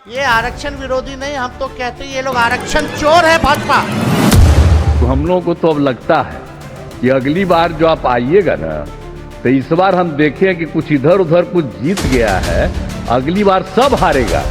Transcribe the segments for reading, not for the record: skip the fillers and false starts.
ये आरक्षण विरोधी नहीं, हम तो कहते हैं ये लोग आरक्षण चोर है भाजपा। तो हम लोगों को तो अब लगता है कि अगली बार जो आप आइएगा ना, तो इस बार हम देखें कि कुछ इधर उधर कुछ जीत गया है, अगली बार सब हारेगा।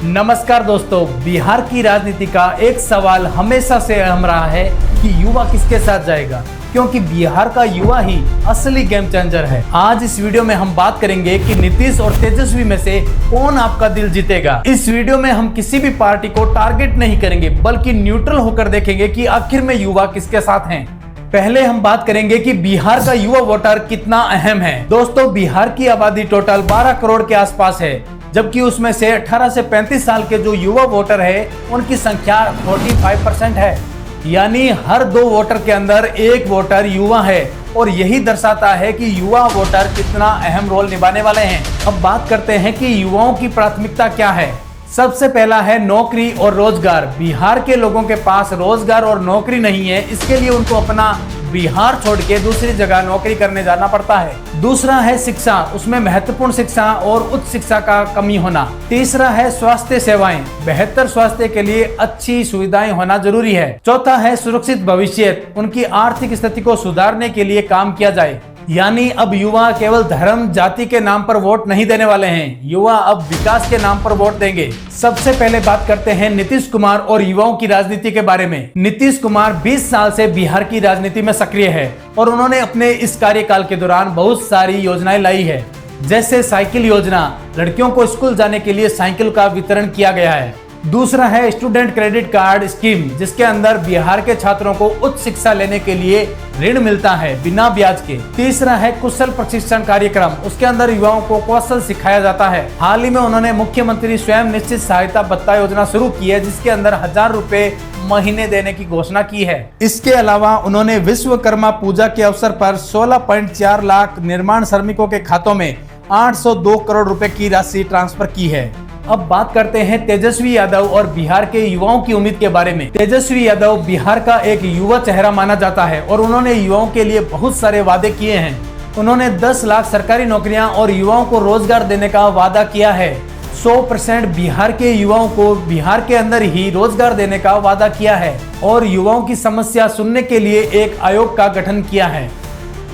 नमस्कार दोस्तों, बिहार की राजनीति का एक सवाल हमेशा से अहम रहा है कि युवा किसके साथ जाएगा, क्योंकि बिहार का युवा ही असली गेम चेंजर है। आज इस वीडियो में हम बात करेंगे कि नीतीश और तेजस्वी में से कौन आपका दिल जीतेगा। इस वीडियो में हम किसी भी पार्टी को टारगेट नहीं करेंगे, बल्कि न्यूट्रल होकर देखेंगे कि आखिर में युवा किसके साथ हैं। पहले हम बात करेंगे कि बिहार का युवा वोटर कितना अहम है। दोस्तों, बिहार की आबादी टोटल 12 करोड़ के आसपास है, जबकि उसमें से 18 से 35 साल के जो युवा वोटर है उनकी संख्या 45% है, यानी हर 2 वोटर के अंदर 1 वोटर युवा है। और यही दर्शाता है कि युवा वोटर कितना अहम रोल निभाने वाले हैं। अब बात करते हैं कि युवाओं की प्राथमिकता क्या है। सबसे पहला है नौकरी और रोजगार। बिहार के लोगों के पास रोजगार और नौकरी नहीं है, इसके लिए उनको अपना बिहार छोड़ के दूसरी जगह नौकरी करने जाना पड़ता है। दूसरा है शिक्षा, उसमें महत्वपूर्ण शिक्षा और उच्च शिक्षा का कमी होना। तीसरा है स्वास्थ्य सेवाएं, बेहतर स्वास्थ्य के लिए अच्छी सुविधाएं होना जरूरी है। चौथा है सुरक्षित भविष्य, उनकी आर्थिक स्थिति को सुधारने के लिए काम किया जाए। यानी अब युवा केवल धर्म जाति के नाम पर वोट नहीं देने वाले हैं, युवा अब विकास के नाम पर वोट देंगे। सबसे पहले बात करते हैं नीतीश कुमार और युवाओं की राजनीति के बारे में। नीतीश कुमार 20 साल से बिहार की राजनीति में सक्रिय है और उन्होंने अपने इस कार्यकाल के दौरान बहुत सारी योजनाएं लाई है, जैसे साइकिल योजना, लड़कियों को स्कूल जाने के लिए साइकिल का वितरण किया गया है। दूसरा है स्टूडेंट क्रेडिट कार्ड स्कीम, जिसके अंदर बिहार के छात्रों को उच्च शिक्षा लेने के लिए ऋण मिलता है बिना ब्याज के। तीसरा है कुशल प्रशिक्षण कार्यक्रम, उसके अंदर युवाओं को कौशल सिखाया जाता है। हाल ही में उन्होंने मुख्यमंत्री स्वयं निश्चित सहायता भत्ता योजना शुरू की है, जिसके अंदर 1000 रुपए महीने देने की घोषणा की है। इसके अलावा उन्होंने विश्वकर्मा पूजा के अवसर पर 16.4 लाख निर्माण श्रमिकों के खातों में 802 करोड़ रुपए की राशि ट्रांसफर की है। अब बात करते हैं तेजस्वी यादव और बिहार के युवाओं की उम्मीद के बारे में। तेजस्वी यादव बिहार का एक युवा चेहरा माना जाता है और उन्होंने युवाओं के लिए बहुत सारे वादे किए हैं। उन्होंने 10 लाख सरकारी नौकरियां और युवाओं को रोजगार देने का वादा किया है। 100% बिहार के युवाओं को बिहार के अंदर ही रोजगार देने का वादा किया है और युवाओं की समस्या सुनने के लिए एक आयोग का गठन किया है।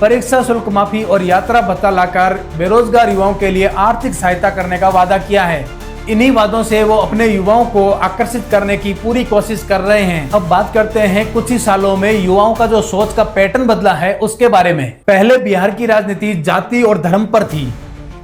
परीक्षा शुल्क माफी और यात्रा भत्ता लाकर बेरोजगार युवाओं के लिए आर्थिक सहायता करने का वादा किया है। इन्हीं वादों से वो अपने युवाओं को आकर्षित करने की पूरी कोशिश कर रहे हैं। अब बात करते हैं कुछ ही सालों में युवाओं का जो सोच का पैटर्न बदला है उसके बारे में। पहले बिहार की राजनीति जाति और धर्म पर थी,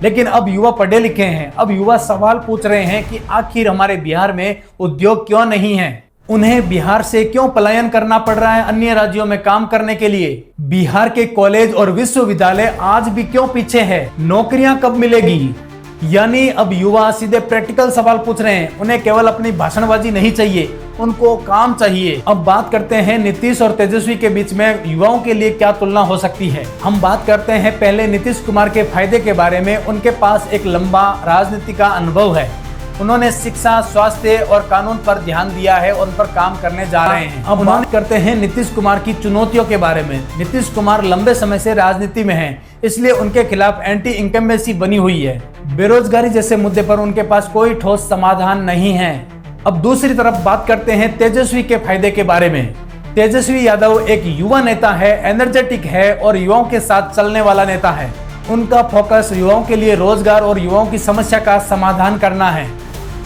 लेकिन अब युवा पढ़े लिखे हैं। अब युवा सवाल पूछ रहे हैं कि आखिर हमारे बिहार में उद्योग क्यों नहीं है, उन्हें बिहार से क्यों पलायन करना पड़ रहा है अन्य राज्यों में काम करने के लिए। बिहार के कॉलेज और विश्वविद्यालय आज भी क्यों पीछे है, नौकरियां कब मिलेगी। यानी अब युवा सीधे प्रैक्टिकल सवाल पूछ रहे हैं। उन्हें केवल अपनी भाषणबाजी नहीं चाहिए, उनको काम चाहिए। अब बात करते हैं नीतीश और तेजस्वी के बीच में युवाओं के लिए क्या तुलना हो सकती है। हम बात करते हैं पहले नीतीश कुमार के फायदे के बारे में। उनके पास एक लंबा राजनीति का अनुभव है, उन्होंने शिक्षा, स्वास्थ्य और कानून पर ध्यान दिया है और उन पर काम करने जा रहे हैं। अब बात करते हैं नीतीश कुमार की चुनौतियों के बारे में। नीतीश कुमार लंबे समय से राजनीति में हैं, इसलिए उनके खिलाफ एंटी इनकम्बेंसी बनी हुई है। बेरोजगारी जैसे मुद्दे पर उनके पास कोई ठोस समाधान नहीं है। अब दूसरी तरफ बात करते हैं तेजस्वी के फायदे के बारे में। तेजस्वी यादव एक युवा नेता है, एनर्जेटिक है और युवाओं के साथ चलने वाला नेता है। उनका फोकस युवाओं के लिए रोजगार और युवाओं की समस्या का समाधान करना है।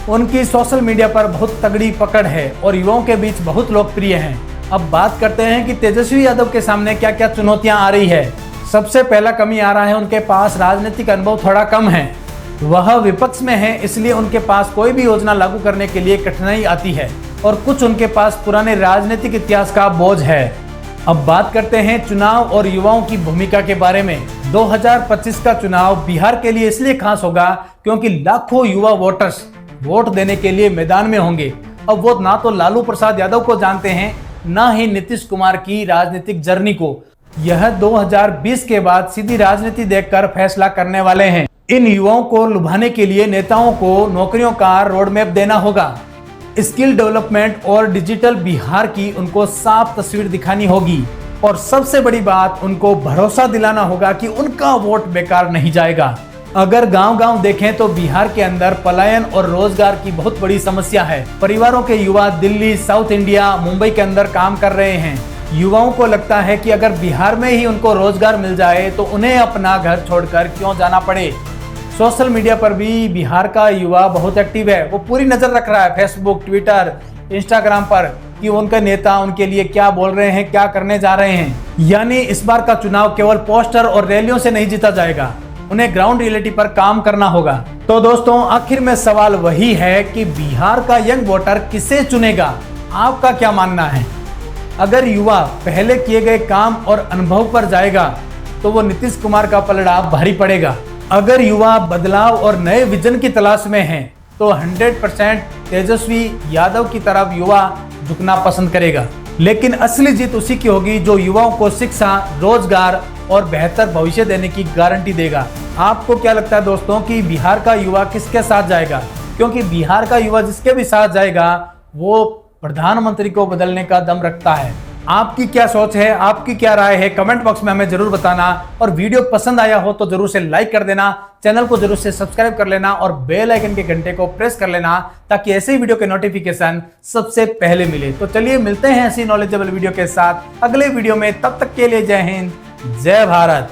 उनकी सोशल मीडिया पर बहुत तगड़ी पकड़ है और युवाओं के बीच बहुत लोकप्रिय हैं। अब बात करते हैं कि तेजस्वी यादव के सामने क्या क्या चुनौतियां आ रही है। सबसे पहला कमी आ रहा है, उनके पास राजनीतिक अनुभव थोड़ा कम है। वह विपक्ष में है, इसलिए उनके पास कोई भी योजना लागू करने के लिए कठिनाई आती है और कुछ उनके पास पुराने राजनीतिक इतिहास का बोझ है। अब बात करते हैं चुनाव और युवाओं की भूमिका के बारे में। 2025 का चुनाव बिहार के लिए इसलिए खास होगा क्योंकि लाखों युवा वोटर्स वोट देने के लिए मैदान में होंगे। अब वो ना तो लालू प्रसाद यादव को जानते हैं, ना ही नीतीश कुमार की राजनीतिक जर्नी को। यह 2020 के बाद सीधी राजनीति देखकर फैसला करने वाले हैं। इन युवाओं को लुभाने के लिए नेताओं को नौकरियों का रोड मैप देना होगा। स्किल डेवलपमेंट और डिजिटल बिहार की उनको साफ तस्वीर दिखानी होगी और सबसे बड़ी बात, उनको भरोसा दिलाना होगा कि उनका वोट बेकार नहीं जाएगा। अगर गांव-गांव देखें तो बिहार के अंदर पलायन और रोजगार की बहुत बड़ी समस्या है। परिवारों के युवा दिल्ली, साउथ इंडिया, मुंबई के अंदर काम कर रहे हैं। युवाओं को लगता है कि अगर बिहार में ही उनको रोजगार मिल जाए तो उन्हें अपना घर छोड़कर क्यों जाना पड़े। सोशल मीडिया पर भी बिहार का युवा बहुत एक्टिव है। वो पूरी नजर रख रहा है फेसबुक, ट्विटर, इंस्टाग्राम पर कि उनके नेता उनके लिए क्या बोल रहे हैं, क्या करने जा रहे हैं। यानी इस बार का चुनाव केवल पोस्टर और रैलियों से नहीं जीता जाएगा, उन्हें ग्राउंड रियलिटी पर काम करना होगा। तो दोस्तों, आखिर में सवाल वही है कि बिहार का यंग वोटर किसे चुनेगा? आपका क्या मानना है? अगर युवा पहले किए गए काम और अनुभव पर जाएगा तो वो नीतीश कुमार का पलड़ा भारी पड़ेगा। अगर युवा बदलाव और नए विजन की तलाश में हैं तो 100% तेजस्वी यादव की तरफ युवा झुकना पसंद करेगा। लेकिन असली जीत उसी की होगी जो युवाओं को शिक्षा, रोजगार और बेहतर भविष्य देने की गारंटी देगा। आपको क्या लगता है दोस्तों कि बिहार का युवा किसके साथ जाएगा? क्योंकि बिहार का युवा जिसके भी साथ जाएगा वो प्रधानमंत्री को बदलने का दम रखता है। आपकी क्या सोच है, आपकी क्या राय है, कमेंट बॉक्स में हमें जरूर बताना। और वीडियो पसंद आया हो तो जरूर से लाइक कर देना, चैनल को जरूर से सब्सक्राइब कर लेना और बेल आइकन के घंटे को प्रेस कर लेना ताकि ऐसे ही वीडियो के नोटिफिकेशन सबसे पहले मिले। तो चलिए मिलते हैं ऐसी नॉलेजेबल वीडियो के साथ अगले वीडियो में। तब तक के लिए जय हिंद, जय भारत।